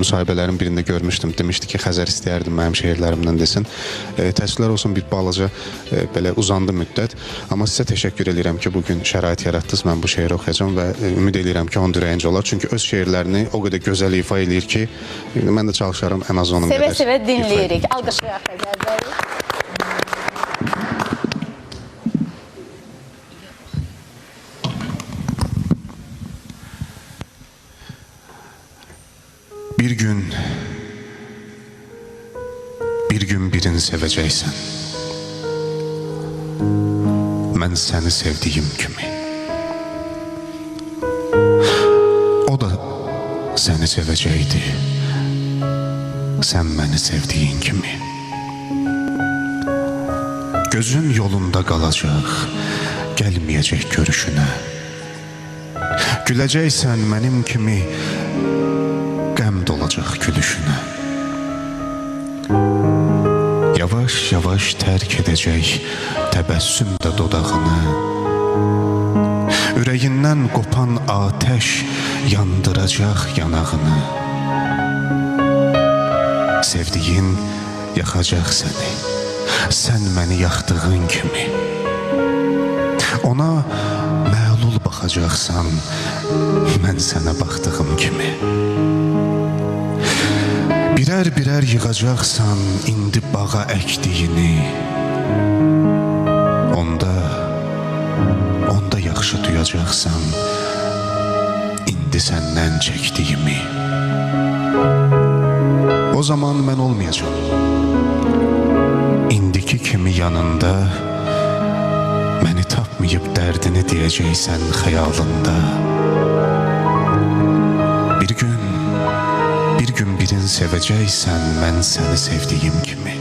müsahibələrin birində görmüşdüm. Demişdi ki, Xəzər istəyərdim mənim şeirlərimdən desin. Təəssüflər olsun, bir balaca belə uzandı müddət. Amma sizə təşəkkür edirəm ki, bugün şərait yaratdınız. Mən bu şeiri oxuyacağım və ümid edirəm ki, onun ürəyincə olar. Çünki öz şeirlərini o qədər gözəl ifa eləyir ki, mən də çalışaram ən az onun qədər. Sevə-sevə dinləyirik. Alqışlayaq Xəzər bəy. Bir gün birini sevəcəksən. Mən səni sevdiyim kimi. O da səni sevəcəkdi. Sən məni sevdiyin kimi. Gözün yolunda qalacaq, gəlməyəcək görüşünə. Güləcəksən mənim kimi, qəm dolacaq gülüşünə. Yavaş-yavaş tərk edəcək təbəssüm də dodağını. Ürəyindən qopan atəş yandıracaq yanağını. Sevdiyin yaxacaq səni, sən məni yaxdığın kimi. Ona məlul baxacaqsan, mən sənə baxdığım kimi. Birər-birər yığacaqsan indi bağa əkdiyini. Onda yaxşı duyacaqsan indi səndən çəkdiyimi. O zaman mən olmayacağım. İndiki kimi yanında məni tapmayıb dərdini deyəcəksən xəyalında. Bir gün birini sevəcəksən, mən səni sevdiyim kimi.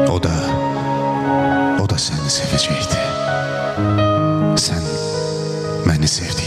O da səni sevəcəkdi. Sən məni sevdin.